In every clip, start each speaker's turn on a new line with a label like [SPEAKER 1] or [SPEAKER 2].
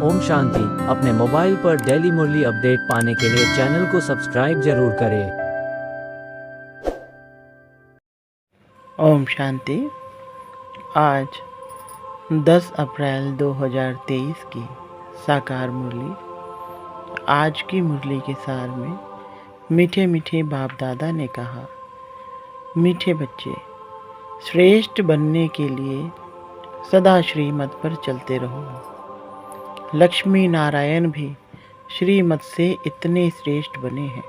[SPEAKER 1] ओम शांति। अपने मोबाइल पर डेली मुरली अपडेट पाने के लिए चैनल को सब्सक्राइब जरूर करें।
[SPEAKER 2] ओम शांति। आज 10 अप्रैल 2023 की साकार मुरली। आज की मुरली के सार में मीठे मीठे बाप दादा ने कहा, मीठे बच्चे, श्रेष्ठ बनने के लिए सदा श्रीमत पर चलते रहो। लक्ष्मी नारायण भी श्रीमत से इतने श्रेष्ठ बने हैं।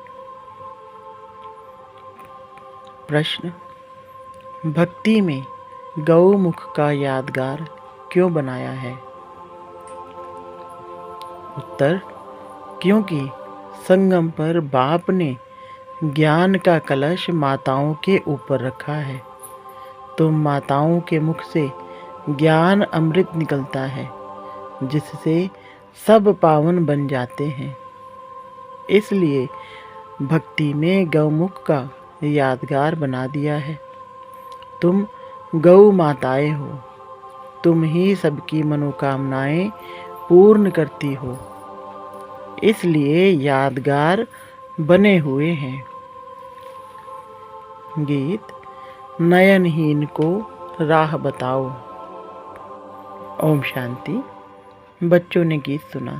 [SPEAKER 2] प्रश्न, भक्ति में गौमुख का यादगार क्यों बनाया है? उत्तर, क्योंकि संगम पर बाप ने ज्ञान का कलश माताओं के ऊपर रखा है, तो माताओं के मुख से ज्ञान अमृत निकलता है, जिससे सब पावन बन जाते हैं। इसलिए भक्ति में गौमुख का यादगार बना दिया है। तुम गौ माताएं हो, तुम ही सबकी मनोकामनाएं पूर्ण करती हो, इसलिए यादगार बने हुए हैं। गीत, नयनहीन को राह बताओ। ओम शांति। बच्चों ने गीत सुना।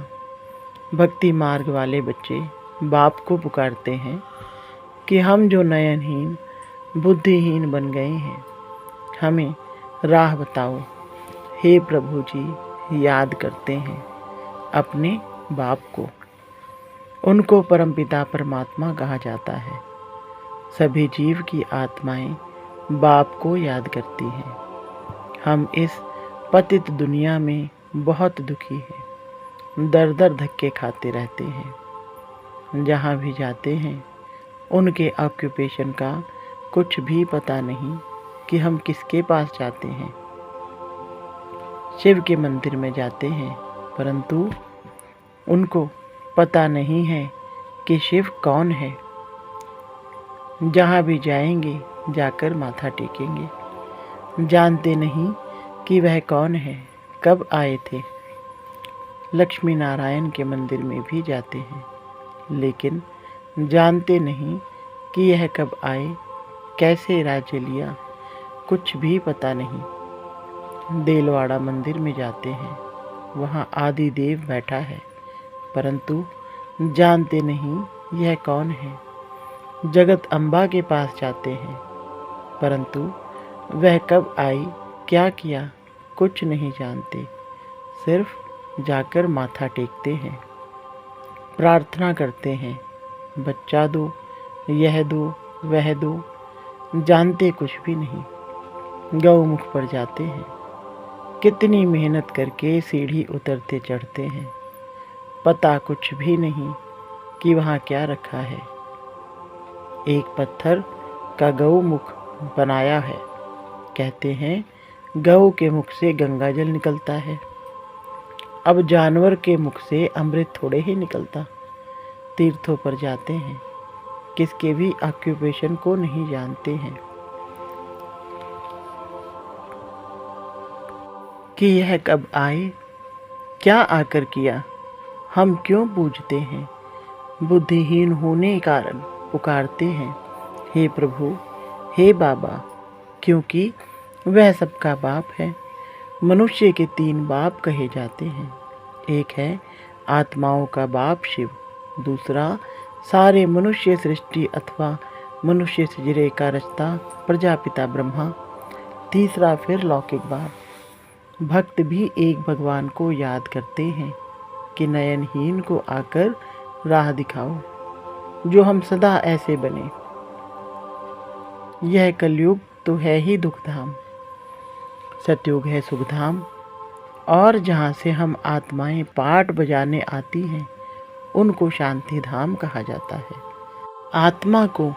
[SPEAKER 2] भक्ति मार्ग वाले बच्चे बाप को पुकारते हैं कि हम जो नयनहीन बुद्धिहीन बन गए हैं, हमें राह बताओ। हे प्रभु जी, याद करते हैं अपने बाप को। उनको परमपिता परमात्मा कहा जाता है। सभी जीव की आत्माएं बाप को याद करती हैं। हम इस पतित दुनिया में बहुत दुखी हैं, दर दर धक्के खाते रहते हैं। जहाँ भी जाते हैं उनके ऑक्यूपेशन का कुछ भी पता नहीं कि हम किसके पास जाते हैं। शिव के मंदिर में जाते हैं, परंतु उनको पता नहीं है कि शिव कौन है। जहाँ भी जाएंगे जाकर माथा टेकेंगे, जानते नहीं कि वह कौन है, कब आए थे। लक्ष्मी नारायण के मंदिर में भी जाते हैं, लेकिन जानते नहीं कि यह कब आए, कैसे राज्य लिया, कुछ भी पता नहीं। देलवाड़ा मंदिर में जाते हैं, वहाँ आदि देव बैठा है, परंतु जानते नहीं यह कौन है। जगत अम्बा के पास जाते हैं, परंतु वह कब आई, क्या किया, कुछ नहीं जानते। सिर्फ जाकर माथा टेकते हैं, प्रार्थना करते हैं, बच्चा दो, यह दो, वह दो, जानते कुछ भी नहीं। गौमुख पर जाते हैं, कितनी मेहनत करके सीढ़ी उतरते चढ़ते हैं, पता कुछ भी नहीं कि वहाँ क्या रखा है। एक पत्थर का गौमुख बनाया है। कहते हैं गौ के मुख से गंगा जल निकलता है। अब जानवर के मुख से अमृत थोड़े ही निकलता। तीर्थों पर जाते हैं, किसके भी ऑक्यूपेशन को नहीं जानते हैं कि यह कब आए, क्या आकर किया, हम क्यों पूजते हैं। बुद्धिहीन होने कारण पुकारते हैं, हे प्रभु, हे बाबा, क्योंकि वह सबका बाप है। मनुष्य के 3 बाप कहे जाते हैं। एक है आत्माओं का बाप शिव, दूसरा सारे मनुष्य सृष्टि अथवा मनुष्य सजरे का रचता प्रजापिता ब्रह्मा, तीसरा फिर लौकिक बाप। भक्त भी एक भगवान को याद करते हैं कि नयनहीन को आकर राह दिखाओ, जो हम सदा ऐसे बने। यह कलयुग तो है ही दुखधाम, सतयुग है सुखधाम, और जहाँ से हम आत्माएं पाठ बजाने आती हैं, उनको शांति धाम कहा जाता है। आत्मा को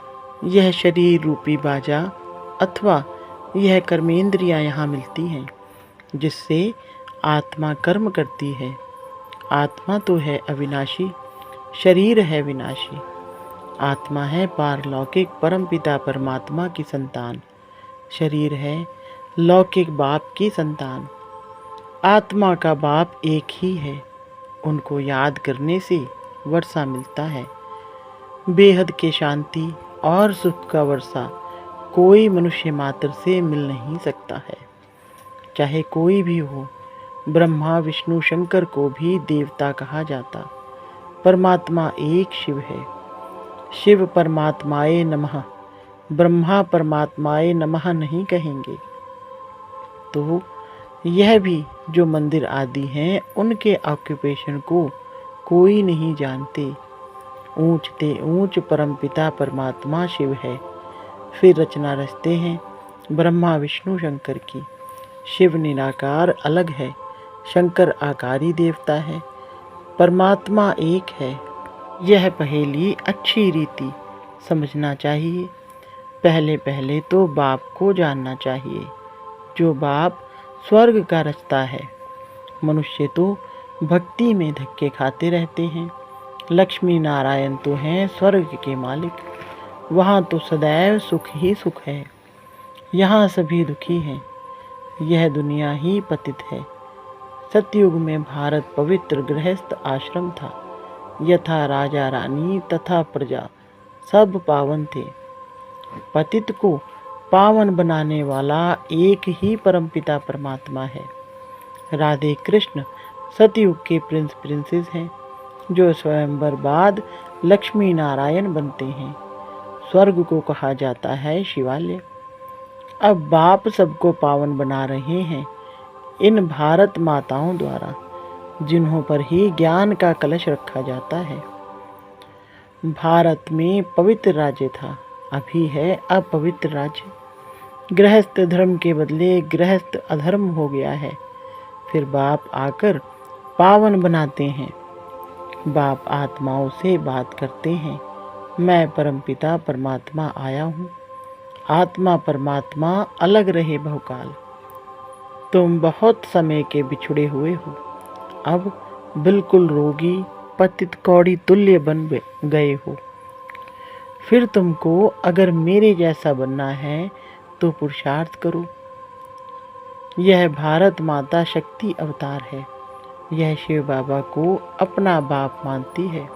[SPEAKER 2] यह शरीर रूपी बाजा अथवा यह कर्मेंद्रियां यहाँ मिलती हैं, जिससे आत्मा कर्म करती है। आत्मा तो है अविनाशी, शरीर है विनाशी। आत्मा है पारलौकिक परमपिता परमात्मा की संतान, शरीर है लौकिक बाप की संतान। आत्मा का बाप एक ही है, उनको याद करने से वर्षा मिलता है। बेहद के शांति और सुख का वर्षा कोई मनुष्य मात्र से मिल नहीं सकता है। चाहे कोई भी हो, ब्रह्मा विष्णु शंकर को भी देवता कहा जाता। परमात्मा एक शिव है। शिव परमात्माए नमः, ब्रह्मा परमात्माए नमः नहीं कहेंगे तो यह भी जो मंदिर आदि हैं उनके ऑक्यूपेशन को कोई नहीं जानते। ऊंच ते ऊंच परमपिता परमात्मा शिव है। फिर रचना रचते हैं ब्रह्मा विष्णु शंकर की। शिव निराकार अलग है, शंकर आकारी देवता है, परमात्मा एक है। यह पहेली अच्छी रीति समझना चाहिए। पहले पहले तो बाप को जानना चाहिए, जो बाप स्वर्ग का रचता है। मनुष्य तो भक्ति में धक्के खाते रहते हैं। लक्ष्मी नारायण तो हैं स्वर्ग के मालिक। वहाँ तो सदैव सुख ही सुख है, यहाँ सभी दुखी हैं। यह दुनिया ही पतित है। सतयुग में भारत पवित्र गृहस्थ आश्रम था। यथा राजा रानी तथा प्रजा सब पावन थे। पतित को पावन बनाने वाला एक ही परमपिता परमात्मा है। राधे कृष्ण सतयुग के प्रिंस प्रिंसेस हैं, जो स्वयंवर बाद लक्ष्मी नारायण बनते हैं। स्वर्ग को कहा जाता है शिवालय। अब बाप सबको पावन बना रहे हैं इन भारत माताओं द्वारा, जिन्हों पर ही ज्ञान का कलश रखा जाता है। भारत में पवित्र राज्य था, अभी है अपवित्र राज्य। गृहस्थ धर्म के बदले गृहस्थ अधर्म हो गया है। फिर बाप आकर पावन बनाते हैं। बाप आत्माओं से बात करते हैं, मैं परमपिता परमात्मा आया हूँ। आत्मा परमात्मा अलग रहे बहुकाल। तुम बहुत समय के बिछुड़े हुए हो, अब बिल्कुल रोगी पतित कौड़ी तुल्य बन गए हो। फिर तुमको अगर मेरे जैसा बनना है तो पुरुषार्थ करो। यह भारत माता शक्ति अवतार है। यह शिव बाबा को अपना बाप मानती है।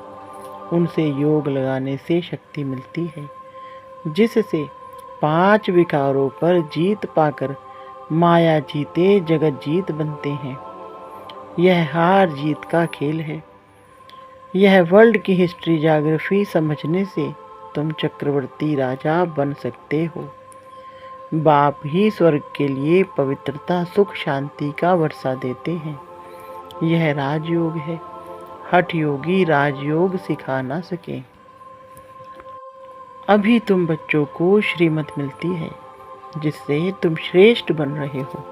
[SPEAKER 2] उनसे योग लगाने से शक्ति मिलती है, जिससे 5 विकारों पर जीत पाकर माया जीते जगत जीत बनते हैं। यह हार जीत का खेल है। यह वर्ल्ड की हिस्ट्री ज्योग्राफी समझने से तुम चक्रवर्ती राजा बन सकते हो। बाप ही स्वर्ग के लिए पवित्रता सुख शांति का वर्षा देते हैं। यह राजयोग है। हठ योगी राजयोग सिखा ना सके। अभी तुम बच्चों को श्रीमत मिलती है, जिससे तुम श्रेष्ठ बन रहे हो।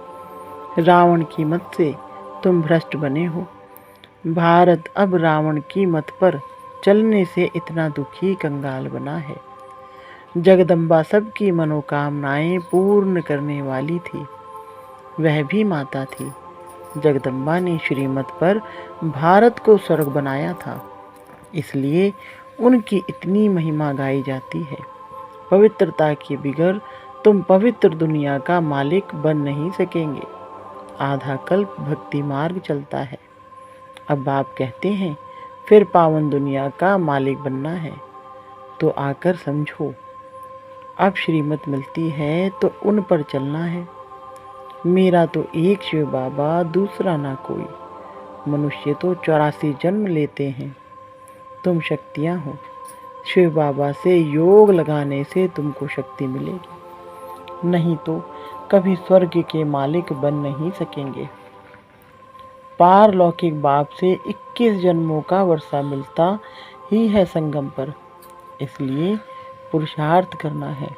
[SPEAKER 2] रावण की मत से तुम भ्रष्ट बने हो। भारत अब रावण की मत पर चलने से इतना दुखी कंगाल बना है। जगदम्बा सबकी मनोकामनाएं पूर्ण करने वाली थी। वह भी माता थी। जगदम्बा ने श्रीमत पर भारत को स्वर्ग बनाया था, इसलिए उनकी इतनी महिमा गाई जाती है। पवित्रता के बिगर तुम पवित्र दुनिया का मालिक बन नहीं सकेंगे। आधा कल्प भक्ति मार्ग चलता है। अब बाप कहते हैं फिर पावन दुनिया का मालिक बनना है, तो आकर समझो। अब श्रीमत मिलती है तो उन पर चलना है। मेरा तो एक शिव बाबा, दूसरा ना कोई। मनुष्य तो 84 जन्म लेते हैं। तुम शक्तियाँ हो। शिव बाबा से योग लगाने से तुमको शक्ति मिलेगी, नहीं तो कभी स्वर्ग के मालिक बन नहीं सकेंगे। पारलौकिक बाप से 21 जन्मों का वर्षा मिलता ही है संगम पर। इसलिए पुरुषार्थ करना है,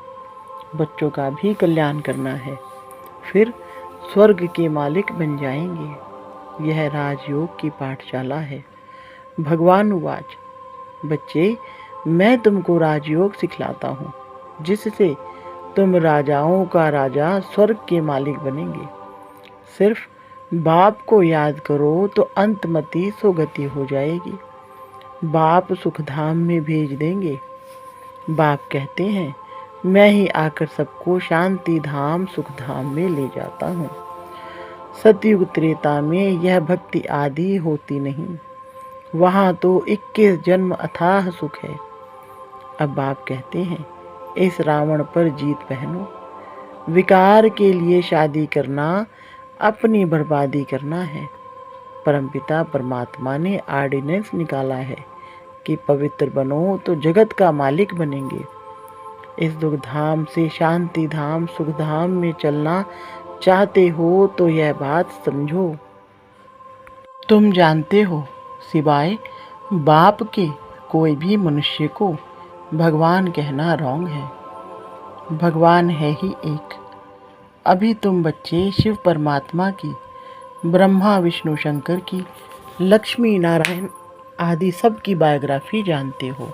[SPEAKER 2] बच्चों का भी कल्याण करना है, फिर स्वर्ग के मालिक बन जाएंगे। यह राजयोग की पाठशाला है। भगवान उवाच, बच्चे मैं तुमको राजयोग सिखलाता हूँ, जिससे तुम राजाओं का राजा स्वर्ग के मालिक बनेंगे। सिर्फ बाप को याद करो तो अंतमति सुगति हो जाएगी। बाप सुखधाम में भेज देंगे। बाप कहते हैं मैं ही आकर सबको शांति धाम सुख धाम में ले जाता हूँ। सतयुग त्रेता में यह भक्ति आदि होती नहीं। वहाँ तो 21 जन्म अथाह सुख है। अब बाप कहते हैं, इस रावण पर जीत पहनो। विकार के लिए शादी करना अपनी बर्बादी करना है। परमपिता परमात्मा ने ऑर्डिनेंस निकाला है कि पवित्र बनो तो जगत का मालिक बनेंगे। इस दुख धाम से शांति धाम सुख धाम में चलना चाहते हो तो यह बात समझो। तुम जानते हो, सिवाय बाप के कोई भी मनुष्य को भगवान कहना रॉन्ग है। भगवान है ही एक। अभी तुम बच्चे शिव परमात्मा की, ब्रह्मा विष्णु शंकर की, लक्ष्मी नारायण आदि सब की बायोग्राफी जानते हो।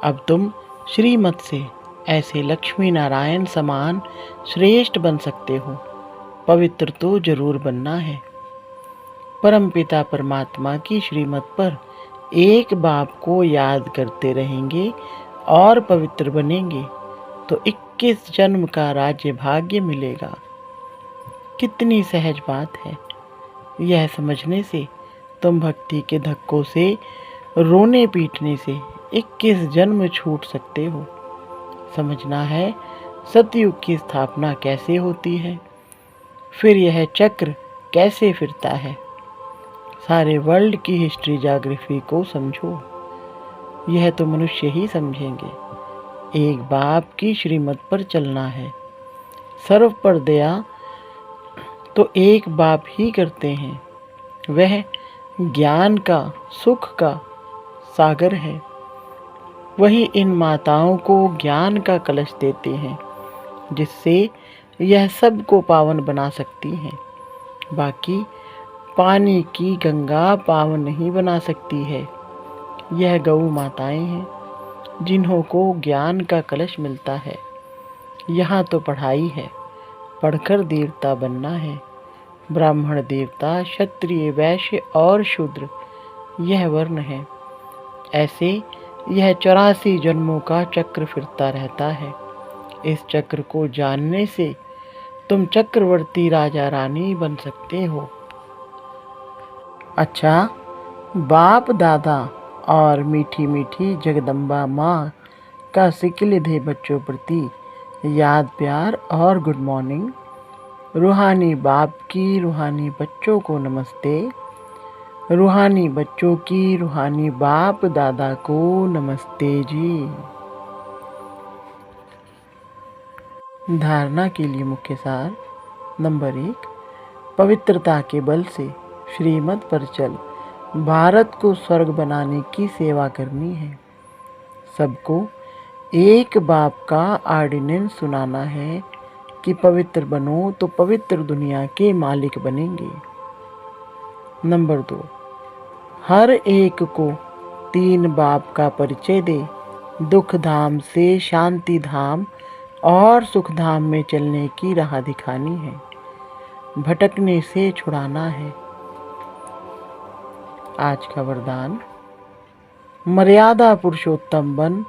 [SPEAKER 2] अब तुम श्रीमत से ऐसे लक्ष्मी नारायण समान श्रेष्ठ बन सकते हो। पवित्र तो जरूर बनना है। परमपिता परमात्मा की श्रीमत पर एक बाप को याद करते रहेंगे और पवित्र बनेंगे तो 21 जन्म का राज्य भाग्य मिलेगा। कितनी सहज बात है। यह समझने से तुम भक्ति के धक्कों से, रोने पीटने से 21 जन्म छूट सकते हो। समझना है सतयुग की स्थापना कैसे होती है, फिर यह चक्र कैसे फिरता है। सारे वर्ल्ड की हिस्ट्री ज्योग्राफी को समझो। यह तो मनुष्य ही समझेंगे। एक बाप की श्रीमत पर चलना है। सर्व पर दया तो एक बाप ही करते हैं। वह ज्ञान का, सुख का सागर है। वही इन माताओं को ज्ञान का कलश देते हैं, जिससे यह सबको पावन बना सकती हैं। बाकी पानी की गंगा पावन नहीं बना सकती है। यह गौ माताएं हैं, जिन्हों को ज्ञान का कलश मिलता है। यहाँ तो पढ़ाई है, पढ़कर देवता बनना है। ब्राह्मण, देवता, क्षत्रिय, वैश्य और शूद्र, यह वर्ण है। ऐसे यह 84 जन्मों का चक्र फिरता रहता है। इस चक्र को जानने से तुम चक्रवर्ती राजा रानी बन सकते हो। अच्छा, बाप दादा और मीठी मीठी जगदम्बा माँ का सिकिलिधे बच्चों प्रति याद, प्यार और गुड मॉर्निंग। रूहानी बाप की रूहानी बच्चों को नमस्ते। रूहानी बच्चों की रूहानी बाप दादा को नमस्ते जी। धारणा के लिए मुख्य सार। नंबर 1, पवित्रता के बल से श्रीमत पर चल भारत को स्वर्ग बनाने की सेवा करनी है। सबको एक बाप का ऑर्डिनेंस सुनाना है कि पवित्र बनो तो पवित्र दुनिया के मालिक बनेंगे। नंबर 2, हर एक को 3 बाप का परिचय दे दुख धाम से शांति धाम और सुख धाम में चलने की राह दिखानी है। भटकने से छुड़ाना है। आज का वरदान, मर्यादा पुरुषोत्तम बन,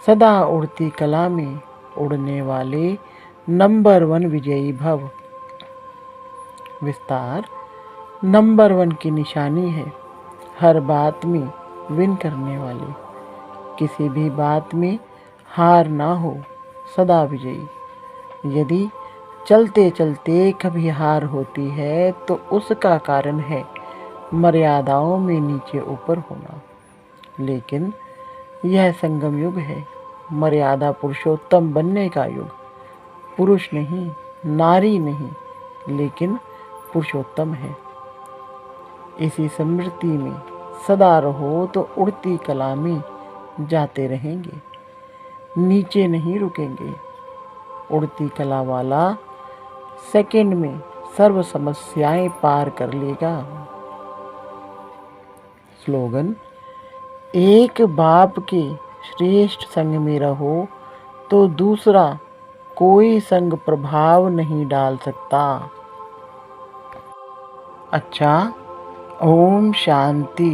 [SPEAKER 2] सदा उड़ती कला में उड़ने वाले नंबर 1 विजयी भव। विस्तार, नंबर 1 की निशानी है हर बात में विन करने वाले। किसी भी बात में हार ना हो, सदा विजयी। यदि चलते चलते कभी हार होती है तो उसका कारण है मर्यादाओं में नीचे ऊपर होना। लेकिन यह संगम युग है, मर्यादा पुरुषोत्तम बनने का युग। पुरुष नहीं, नारी नहीं, लेकिन पुरुषोत्तम है। इसी स्मृति में सदा रहो तो उड़ती कला में जाते रहेंगे, नीचे नहीं रुकेंगे। उड़ती कला वाला सेकंड में सर्व समस्याएं पार कर लेगा। स्लोगन, एक बाप के श्रेष्ठ संग में रहो तो दूसरा कोई संग प्रभाव नहीं डाल सकता। अच्छा, ओम शांति।